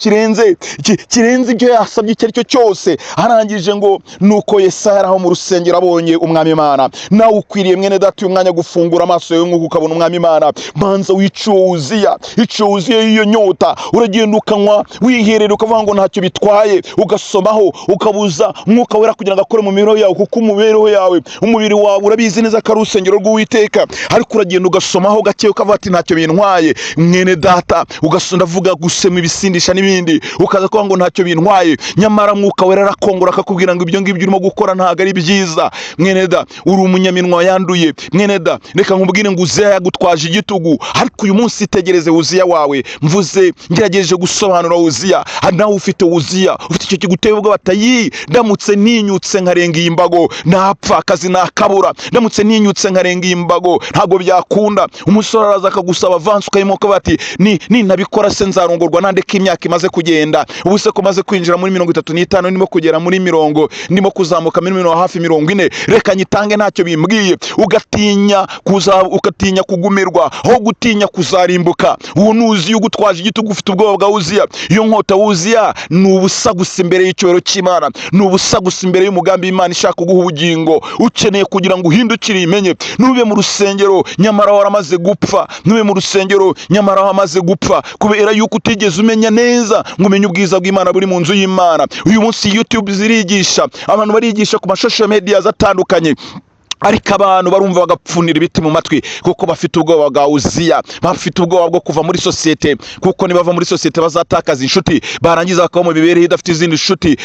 kirenze ibyo yasabye icyo ari cyo cyose. Arangije ngo nuko Yesaya araho mu rusengero abonye umwami Imana. Nawe ukwiriye mwene data uyu mwanya gufungura amaso yawe nk'uko ukabona umwami Imana. Manza wica Uziya, ica Uziya iyo nyota, uragenda ukanywa wiherera ukavuga ngo ntacyo bitwaye, ugasomaho ukabuza Mwuka Wera kugira ngo akore mu mibereho yawe, kuko umubereho yawe, umubiri wawe urabizi neza ko ari urusengero rw'Uwiteka. Ariko uragenda ugasomaho gake ukavuga ati ntacyo bintwaye. Mwene data ugasonda avuga gusema ibisindisha n'ibindi, ukaza kuvuga ngo ntacyo bintwaye, nyamara Mwuka Wera arakongora akakubwira ngo ibyo ngibyo urimo gukora ntabwo ari byiza. Mwene da, uri umunyaminwa yanduye. Mwene da, reka nkubwire ngo Uziya yagutwaje igitugu, ariko uyu munsi itegereze Uziya wawe. Mvuze ngerageje gusobanura Uziya, nawe ufite Uziya, ufite icyo kiguteye ubwo batayi, ndamutse ninyutse nkarenga iyi mbago napfa, akazi nakabura, ndamutse ninyutse nkarenga iyi mbago ntago byakunda. Umusore araza akagusaba avance ukayimoka bati ninabikora se nzarongorwa nande ko imyaka imaze kugenda, ubu se ko maze kwinjira muri 35 ndimo kugera muri 40, ndimo kuzamuka muri hafi 40, reka nyitange ntacyo bimbwiye. Ugatinya kugumirwa aho gutinya kuzarimbuka. Uwo nuzi ugutwaje igitugu, ufite ubwoba bwa Uziya. Iyo nkota Uziya ni ubusa gusa imbere y'icyubahiro cy'Imana, ni ubusa gusa imbere y'umugambi Imana ishaka kuguha ubugingo. Ukeneye kugira ngo uhindukire imenye, nube mu rusengero nyamara waramaze gupfa, nube mu rusengero nyamara wamaze gupfa, kubera yuko utigeze umenya neza ngo umenye ubwiza bw'Imana buri mu nzu y'Imana. Uyu munsi YouTube zirigisha, abantu barigisha ku mashosho media atandukanye, ariko abantu barumva bagapfunira ibiti mu matwi kuko bafite ubwoba bwa Uziya, bafite ubwoba bwo kuva muri sosiyete, kuko nibava muri sosiyete bazatakaza inshuti, barangiza bakaba mu mibereho idafite izindi nshuti,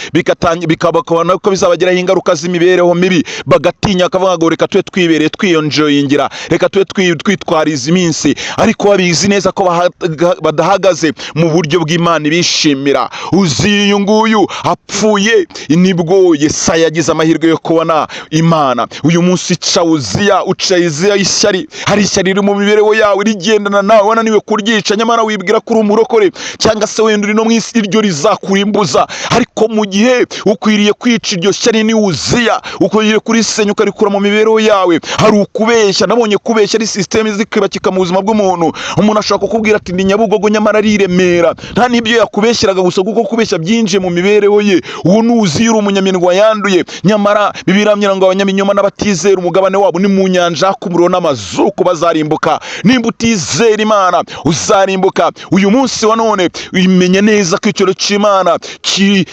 bikabona ko bizabagiraho ingaruka z'imibereho mibi, bagatinya bakavuga ngo reka tube twibereye twiyonjoyingira, reka tube twitwariza iminsi, ariko babizi neza ko badahagaze mu buryo bw'Imana bishimira. Uziya uyu nguyu apfuye nibwo Yesaya yagize amahirwe yo kubona Imana. Uyu munsi uca Uziya ishyari, hari ishyari riri mu mibereho yawe rigendana nawe, wananiwe kuryica, nyamara wibwira ko uri umurokore, cyangwa se wenda uri no mu isi iryo rizakurimbuza. Ariko mu gihe ukwiriye kwica iryo shyari ni Uziya, ukwiriye kurisenya ukarikura mu mibereho yawe. Hari ukubeshya, nabonye kubeshya ari systeme zikibakika mu buzima bw'umuntu. Umuntu ashaka kukubwira ati ndi Nyabugogo nyamara ari i Remera, nta n'ibyo yakubeshyeraga gusa kuko kubeshya byinjiye mu mibereho ye. Uwo ni Uziya, uri umunyaminwa yanduye, nyamara Bibiliya iramubwira ngo abanyaminyoma n'abatizera umugabane wabo ni mu nyanja y'umuriro n'amazuku bazarimbuka. Nimba utizera Imana uzarimbuka. Uyu munsi wa none umenye neza ko icyoro cy'Imana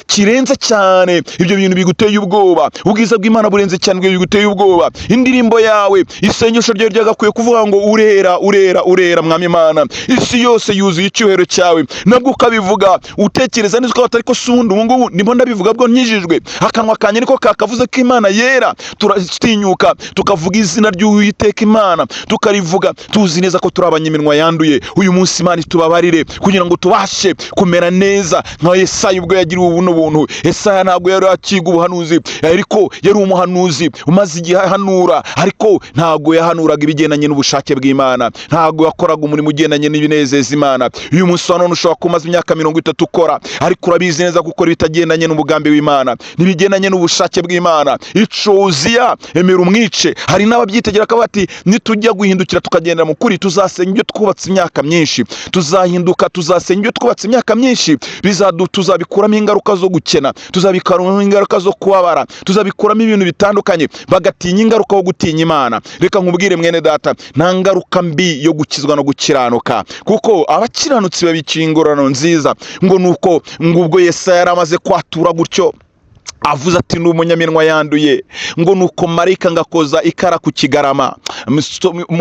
kirenze cyane ibyo bintu biguteye ubwoba. Ubwiza bw'Imana burenze cyane ibyo biguteye ubwoba. Indirimbo yawe, isengesho ryawe ryagakwiye kuvuga ngo urera urera urera Mwami Imana, isi yose yuzuye icyubahiro cyawe. Nabwo ukabivuga utekereza neza ko atari ko sundi ubu ngubu ndimo ndabivuga bwo nkijijwe, akanwa kanjye niko kakavuze ko Imana yera. Turatinyuka tukavuga izina ry'Uwiteka Imana, tukarivuga tuzi neza ko turi abanyaminwa yanduye. Uyu munsi Imana itubabarire kugira ngo tubashe kumera neza nka Yesaya ubwo yagiriwe ubuno buntu. Yesaya ntabwo yari akiga ubuhanuzi, ariko yari umuhanuzi umaze igihe ahanura, ariko ntabwo yahanuraga ibigendanye n'ubushake bw'Imana, ntabwo yakoraga umurimo ugendanye n'ibinezeza Imana. Uyu munsi wa none ushobora kumaza imyaka 30 ukora, ariko urabizi neza gukora ibitagendanye n'umugambi w'Imana, n'ibigendanye n'ubushake bw'Imana. Ico Uziya emera umwice. Hari n'ababyitegera ko bati nitujya guhindukira tukagendera mu kuri tuzasenya ibyo twubatse imyaka myinshi, tuzahinduka tuzasenya ibyo twubatse imyaka myinshi, tuzabikuramo ingaruka zo gukena, tuzabikuramo ingaruka zo kubabara, tuzabikuramo ibintu bitandukanye. Bagatinya ingaruka yo gutinya Imana. Reka nkubwire mwene data, nta ngaruka mbi yo gukizwa no gukiranuka, kuko abakiranutsi babiciye ingororano nziza. Ngo nuko ubwo Yesaya yari amaze kwatura gutyo avuze ati ni umunyaminwa yanduye, ngo nuko marayika ngakoza ikara ku kigarama,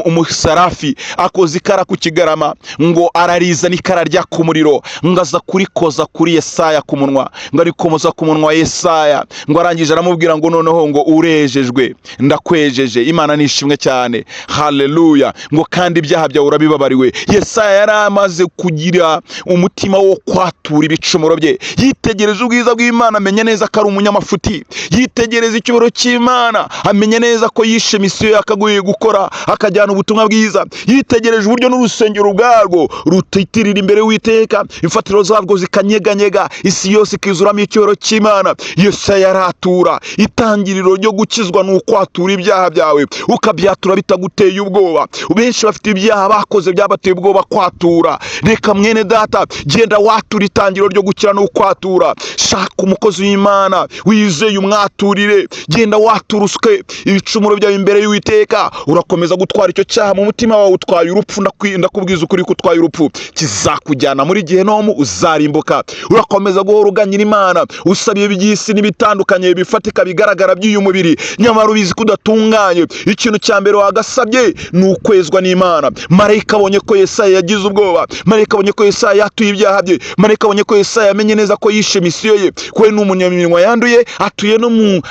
umusarafi akoza ikara ku kigarama, ngo arariza n'ikara rya ku muriro, ngo aza kurikoza kuri Yesaya ku munwa, ngo arikomoza ku munwa Yesaya, ngo arangije aramubwira ngo noneho ngo urejejwe, ndakwejeje. Imana nishimwe cyane, haleluya. Ngo kandi ibyaha byawe urabibabariwe. Yesaya yari amaze kugira umutima wo kwatura ibicumuro bye, yitegereza ubwiza bw'Imana, amenya neza ko ari umunyamafuti, yitegereza icyubahiro cy'Imana, amenya neza ko yishe misiyo yakagoye gukora, akajyana ubutumwa bwiza. Yitegereje uburyo n'urusengero ubwarwo rutitirira imbere y'Uwiteka, imfatiro zarwo zikanyeganyega, isi yose ikizuramo icyubahiro cy'Imana. Yesaya aratura. Itangiriro ryo gukizwa ni ukwatura ibyaha byawe, ukabyatura bitaguteye ubwoba. Benshi bafite ibyaha bakoze byabateye ubwoba kwatura. Reka mwene data, genda watura. Itangiriro ryo gukira ni ukwatura. Shaka umukozi w'Imana wizeye umwaturire, genda waturuswe ibicumuro byawe imbere y'Uwiteka. Urakomeza gutwara icyo cyaha mu mutima wawe, utwaye urupfu. Ndakubwiza ukuri ko utwaye urupfu, kizakujyana muri Gehinomu, uzarimbuka. Urakomeza guhora uganyira Imana, usaba iby'isi n'ibitandukanye bifatika bigaragara by'uyu mubiri, nyamara ubizi ko udatunganye. Ikintu cya mbere wagasabye ni ukwezwa n'Imana. Marayika abonye ko Yesaya yagize ubwoba, marayika abonye ko Yesaya yatuye ibyaha bye, marayika abonye ko Yesaya yamenye neza ko yishe misiyo ye, ko ni umunyaminwa yanduye,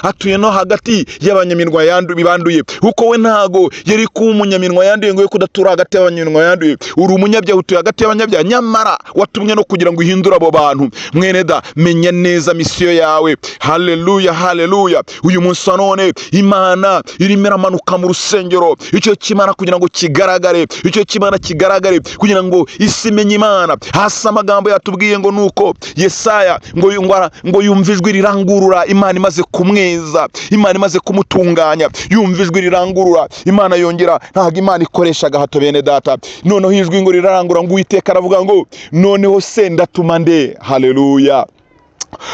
atuye no hagati y'abanyaminwa banduye. Kuko we ntago yari kuba umunyaminwa yanduye ngo kudatura hagati y'abanyaminwa yanduye. Uri umunyabyaha, utuye hagati y'abanyabyaha, nyamara watumye no kugira ngo uhindure abo bantu. Mwene da, menya neza misiyo yawe. Haleluya, haleluya. Uyu munsi wa none Imana irimo iramanuka mu rusengero, icyo kimana kugira ngo kigaragare, icyo kimana kigaragare kugira ngo isi imenye Imana. Hasi amagambo yatubwiye ngo nuko Yesaya ngo yumva ijwi rirangurura, Imana imaze kumweza, Imana imaze kumutunganya, yumva ijwi rirangurura. Imana yongera, ntabwo Imana ikoresha agahato bene data. Noneho ijwi ngo rirarangura, ngo Uwiteka aravuga ngo noneho se ndatuma nde. Haleluya.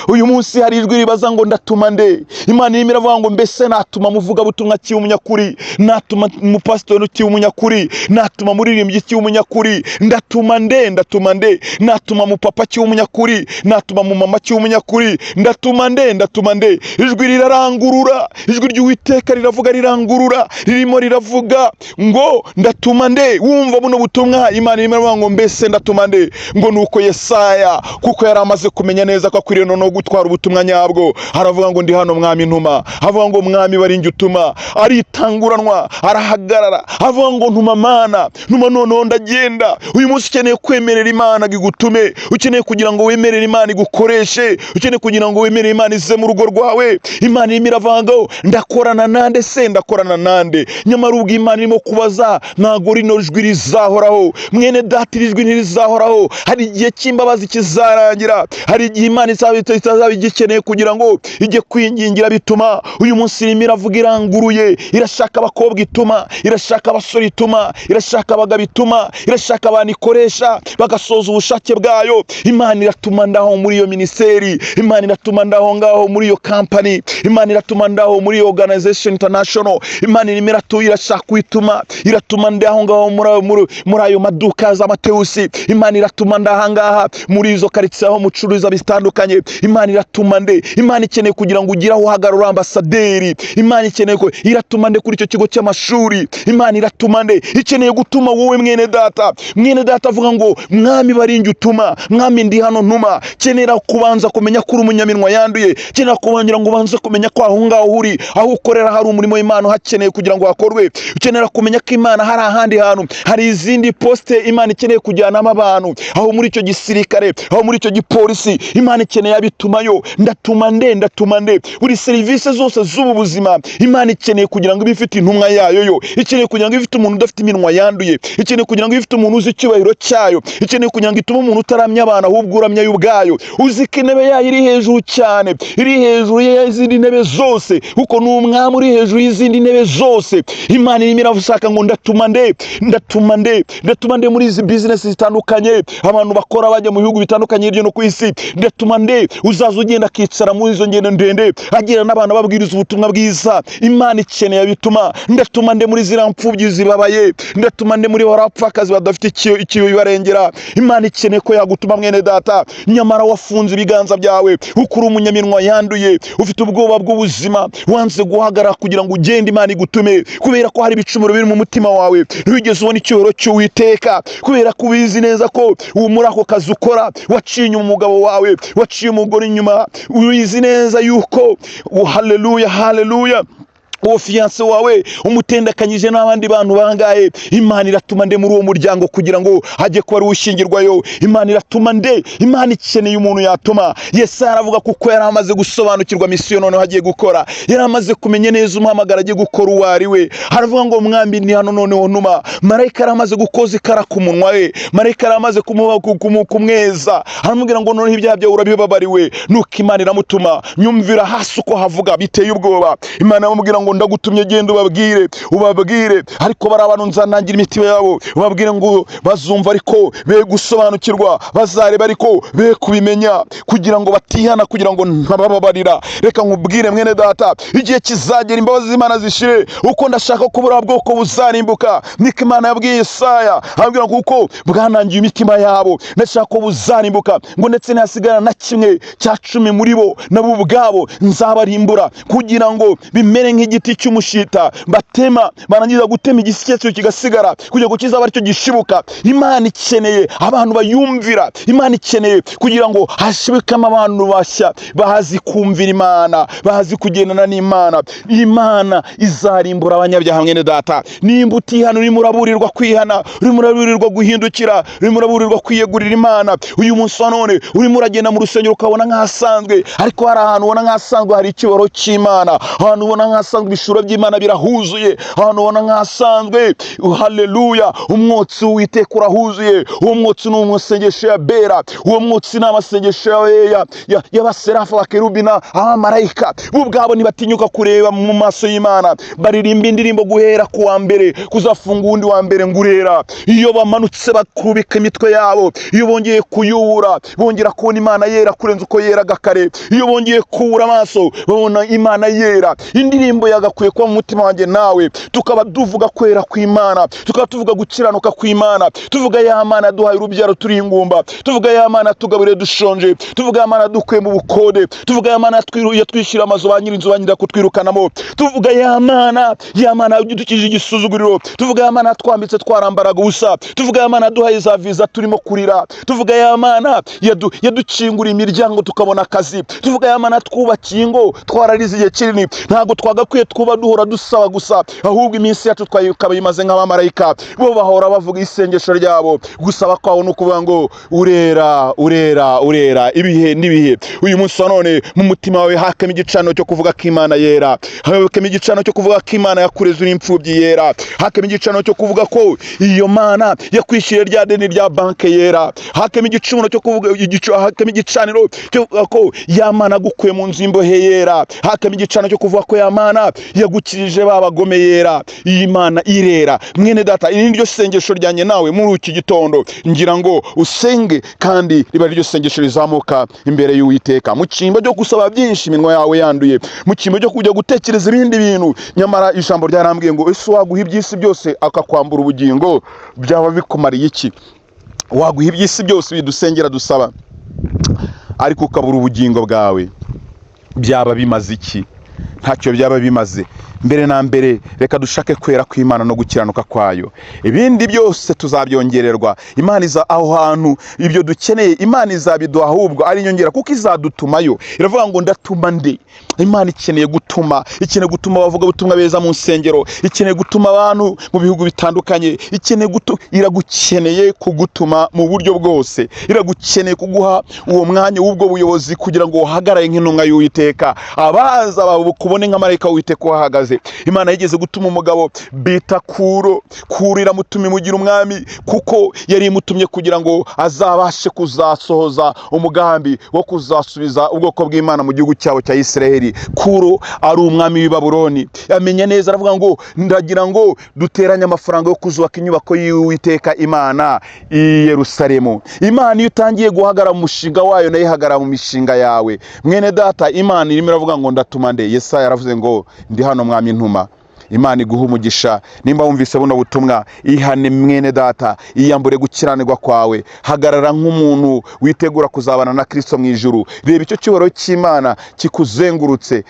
uyu munsi hari ijwi ribaza ngo ndatuma nde? Imana irimo iravuga ngo mbese natuma muvugabutumwa ki w'umunyakuri, natuma umupasitori ki w'umunyakuri, natuma muririmbyi ki w'umunyakuri, ndatuma nde? Ndatuma nde? Natuma mupapa ki w'umunyakuri, natuma mumama ki w'umunyakuri, ndatuma nde? Ndatuma nde? Ijwi rirarangurura, ijwi ry'Uwiteka riravuga, rirangurura, ririmo riravuga ngo ndatuma nde? Wumva buno butumwa Imana irimo iravuga ngo mbese ndatuma nde? Ngo nuko Yesaya, kuko yari amaze kumenya neza ko akwiriye no gutwara ubutumwa nyabwo, aravuga ngo ndi hano mwami ntuma. Avuga ngo mwami barinjye utuma, aritanguranwa, arahagarara, avuga ngo ntuma mana, ntuma noneho ndagenda. Uyu munsi ukeneye kwemerera Imana igutume, ukeneye kugira ngo wemerere Imana igukoreshe, ukeneye kugira ngo wemerere Imana ize mu rugo rwawe. Imana irimo iravuga ngo ndakorana nande se? Ndakorana nande? Nyamara ubwo Imana irimo kubaza, ntago rino jwi rizahoraho mwene data, iri jwi ntirizahoraho. Hari igihe cy'imbabazi kizarangira, hari igihe Imana itazaba igikeneye kugira ngo ijye kwingingira bituma. Uyu munsi irimo iravuga, iranguruye, irashaka abakobwa ituma, irashaka abasore ituma, irashaka abagabo ituma, irashaka abantu ikoresha bagasoza ubushake bwayo. Imana iratuma ndaho muri iyo minisiteri, Imana iratuma ndaho ngaho muri iyo company, Imana iratuma ndaho muri iyo organization international. Imana irimo irashaka kwituma, iratuma ndaho ngaho muri ayo maduka za Matewusi. Imana iratuma ndaha ngaha muri izo karitsiye aho mucuruza bitandukanye. Imana iratuma nde? Imana ikeneye kugira ngo ugire aho uhagarara ambasaderi. Imana ikeneye ko iratuma nde kuri icyo kigo cy'amashuri. Imana iratuma nde? Ikeneye gutuma wowe mwene data. Mwene data avuga ngo mwami barinjye utuma, mwami ndi hano ntuma. Kenera kubanza kumenya ko uri umunyaminwa yanduye, kenera kubangira ngo ubanze kumenya ko aho ngaho uri, aho ukorera hari umurimo w'Imana hakeneye kugira ngo hakorwe. Ukenera kumenya ko Imana hari ahandi hantu, hari izindi poste Imana ikeneye kujyanamo abantu, aho muri icyo gisirikare, aho muri icyo gipolisi. Imana ikeneye abitumayo. Ndatuma nde? Ndatuma nde? Buri serivisi zose z'ubu buzima Imana ikeneye kugira ngo ibe ifite intumwa yayo yo, ikeneye kugira ngo ibe ifite umuntu udafite iminwa yanduye, ikeneye kugira ngo ibe ifite umuntu uzi icyubahiro cyayo, ikeneye kugira ngo itume umuntu utaramya abantu ahubwo uramya yo ubwayo, uzi ko intebe yayo iri hejuru cyane, iri hejuru y'izindi ntebe zose, kuko ni umwami uri hejuru y'izindi ntebe zose. Imana irimo irashaka ngo ndatuma nde? Ndatuma nde? Ndatuma nde muri izi business zitandukanye abantu bakora bajya mu bihugu bitandukanye hirya no ku isi. Ndatuma nde? Uzaza ugenda akicara muri izo ngendo ndende agira n'abantu babwiriza ubutumwa bwiza. Imana ikeneye abituma. Ndatuma nde muri ziriya mfubyi zibabaye? Ndatuma nde muri barapfakazi badafite ikiyo bibarengera? Imana ikeneye ko yagutuma mwene data, nyamara wafunze ibiganza byawe, ukuri umunyaminwa yanduye, ufite ubwoba bw'ubuzima, wanze guhagarara kugira ngo ugende Imana igutume, kubera ko hari ibicumuro biri mu mutima wawe, ntiwigeze ubona icyubahiro cy'Uwiteka, kubera ko ubizi neza ko uwo muri ako kazi ukora waciye inyuma umugabo wawe, waciye umugore inyuma, ubizi neza yuko haleluya haleluya uwo fiyanse wawe umutendekanyije n'abandi bantu bangahe. Imana iratuma nde muri uwo muryango kugira ngo hajye kuba ari ushingirwayo? Imana iratuma nde? Imana ikeneye umuntu yatuma. Yesaya aravuga kuko yari amaze gusobanukirwa misiyo noneho hagiye gukora, yari amaze kumenya neza umuhamagara agiye gukora uwo ari we. Aravuga ngo mwambi ndi hano noneho ntuma. Marayika yari amaze gukoza ikara ku munwa we, marayika yari amaze kumweza, aramubwira ngo noneho ibyaha byawe urabibabariwe. Nuko Imana iramutuma. Nyumvira hasi uko havuga biteye ubwoba. Imana iramubwira ngo ndagutumye, genda ubabwire, ariko bari abantu nzanangira imitima yabo, ubabwire ngo bazumva ariko be gusobanukirwa, bazareba ariko be kubimenya, kugira ngo batihana, kugira ngo ntabababarira. Reka nkubwire mwene data, igihe kizagera imbabazi z'Imana zishire, uko ndashaka kubura bwoko buzarimbuka. Niko Imana yabwiye Yesaya, ababwira kuko bwanangiye imitima yabo, ndashaka ko buzarimbuka, ngo ndetse ntasigara na kimwe cya 10 muri bo, nabo ubwabo nzabarimbura, kugira ngo bimere nk'igiti cy'umushita batema, barangiza gutema igisi cyacu kigasigara, kugira ngo kizaba aricyo gishibuka. Imana ikeneye abantu bayumvira. Imana ikeneye kugira ngo hashibukamo abantu bashya bahazi kumvira Imana, bahazi kugendana n'Imana. Imana izarimbura abanyabyaha mwene data. Nimba utihana, urimo uraburirwa kwihana, urimo uraburirwa guhindukira, urimo uraburirwa kwiyegurira Imana. Uyu munsi wa none urimo uragenda mu rusengero ukabona nk'ahasanzwe, ariko hari ahantu ubona nk'ahasanzwe hari icyubahiro cy'Imana, ahantu ubona nk'ahasanzwe ibishuro by'Imana birahuzuye, ahantu ubona nk'ahasanzwe, haleluya, umwotsi w'Uwiteka urahuzuye. Uwo mwotsi ni umusengesho ya Bera, uwo mwotsi ni amasengesho y'abaserafu, abakerubi n'abamarayika. Bo ubwabo ntibatinyuka kureba mu maso y'Imana, baririmba indirimbo guhera ku wa mbere kuzafunga uwundi wa mbere ngo urera. Iyo bamanutse bakubika imitwe yabo, iyo bongeye kuyubura bongera kubona Imana yera kurenza uko yeraga kare, iyo bongeye kubura amaso babona Imana yera. Indirimbo yagakwiye kuba mu mutima wanjye nawe, tukaba tuvuga kwera kw'Imana, tukaba tuvuga gukiranuka kw'Imana, tuvuga ya Mana duhaye urubyaro turi ingumba, tuvuga ya Mana tugaburiye dushonje, tuvuga ya Mana dukuye mu bukode, tuvuga ya Mana yatwishyira amazu ba nyir'inzu banyira kutwirukanamo, tuvuga ya Mana dukije igisuzuguriro, tuvuga ya Mana twambitse twarambaraga ubusa, tuvuga ya Mana duhaye za viza turimo kurira, tuvuga ya Mana yaducingura imiryango tukabona akazi, tuvuga ya Mana twubakiye ingo twararize igihe kinini. Ntabwo twagakwiye twuba duhora dusaba gusa, ahubwo iminsi yacu twayikaba imaze nk'abamarayika. Bo bahora bavuga isengesho ryabo, gusaba kwawo no kuvuga ngo urera urera urera ibihe n'ibihe. Uyu munsi wa none mu mutima wawe hakemo igicaniro cyo kuvuga ko Imana yera, hakemo igicaniro cyo kuvuga ko Imana yakureze uri imfubyi yera, hakemo igicaniro cyo kuvuga ko iyo Mana yakwishyuye rya deni rya banke yera, hakemo igicaniro cyo kuvuga hakemo igicaniro cyo kuvuga ko ya Mana gukuye mu nzu y'imbohe yera, hakemo igicaniro cyo kuvuga ko ya Mana yagukirije babagome yera. Iyi Mana irera. Mwene data, iri niryo sengesho ryanjye nawe muri iki gitondo, ngira ngo usenge kandi riba ryo sengesho rizamuka imbere y'Uwiteka. Mu cyimbo cyo gusaba byinshi iminwa yawe yanduye, mu cyimbo cyo kujya gutekereza ibindi bintu, nyamara ijambo ryarambwiye ngo ese waguha iby'isi byose akakwambura ubugingo, byaba bikumariye iki? Waguha iby'isi byose bidusengera dusaba, ariko ukabura ubugingo bwawe, byaba bimaze iki? Ntacyo byaba bimaze. Mbere na mbere reka dushake kwera kw'Imana no gukiranuka kwayo, ibindi byose tuzabyongererwa. Imana iza aho hantu ibyo dukeneye, Imana izabiduha, ahubwo ari inyongera, kuko izadutumayo. Iravuga ngo ndatuma nde. Imana ikeneye gutuma, ikeneye gutuma abavuga ubutumwa beza mu nsengero, ikeneye gutuma abantu mu bihugu bitandukanye, iragukeneye kugutuma mu buryo bwose, iragukeneye kuguha uwo mwanya w'ubwo buyobozi kugira ngo uhagarare nk'intumwa y'Uwiteka, abaza bakubone nk'amarayika w'Uwiteka uhagaze. Imana yigeze gutuma umugabo bita Kuro iramutumye mugira umwami, kuko yari imutumye kugira ngo azabashe kuzasohoza umugambi wo kuzasubiza ubwoko bw'Imana mu gihugu cyabo cya Isiraheli. Kuro ari umwami w'i Babuloni, yamenye neza, aravuga ngo ndagira ngo duteranye amafaranga yo kuzubaka inyubako y'Uwiteka Imana i Yerusalemu. Imana iyo utangiye guhagara mu mushinga wayo, nayo ihagara mu mishinga yawe. Mwene data, Imana irimo iravuga ngo ndatuma nde. Yesaya yaravuze ngo ndi hano mwami ntuma. Imana iguha umugisha. Nimba wumvise buno butumwa, ihane mwene data, iyambure gukiranirwa kwawe, hagarara nk'umuntu witegura kuzabana na Kristo mu ijuru. Reba icyo cyubahiro cy'Imana kikuzengurutse,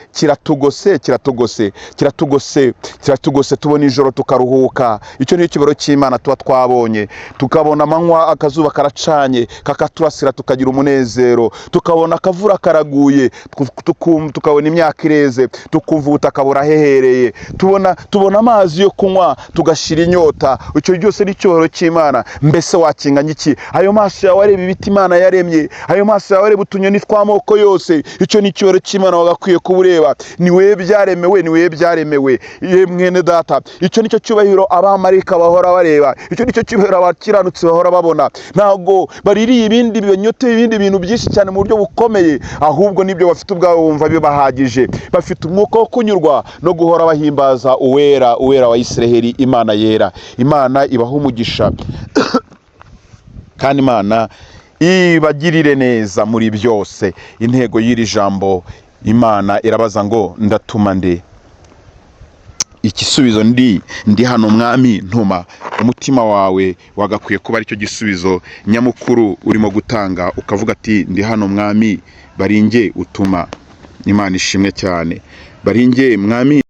kiratugose, tubona ijoro tukaruhuka. Icyo niyo cyubahiro cy'Imana tuba twabonye, tukabona amanywa akazuba karacanye kakaturasira tukagira umunezero, tukabona akavura karaguye, tukabona imyaka ireze, tukumva ubutaka burahehereye, tubona amazi yo kunywa tugashira inyota. Icyo cyose ni cyubahiro cy'Imana. Mbese wakinganya iki? Ayo maso yawe areba ibiti Imana yaremye, ayo maso yawe areba utunyoni tw'amoko yose. Icyo ni cyubahiro cy'Imana wagakwiye kubureba. Ni wewe byaremewe, ye mwene data. Icyo nicyo cyubahiro abamarayika bahora bareba, icyo nicyo cyubahiro abakiranutsi bahora babona. Ntabwo baririye ibindi binyoteye ibindi bintu byinshi cyane mu buryo bukomeye, ahubwo nibyo bafite ubwabo bumva bibahagije. Bafite umwuka wo kunyurwa no guhora bahimbaza uwera wa Isiraheli, Imana yera. Imana ibaha umugisha kandi Imana ibagirire neza muri byose. Intego y'iri jambo, Imana irabaza ngo ndatuma nde. Igisubizo ndi hano mwami ntuma. Umutima wawe wagakwiye kuba aricyo gisubizo nyamukuru urimo gutanga, ukavuga ati ndi hano mwami, baringe utuma. Imana ishimwe cyane. Baringe mwami.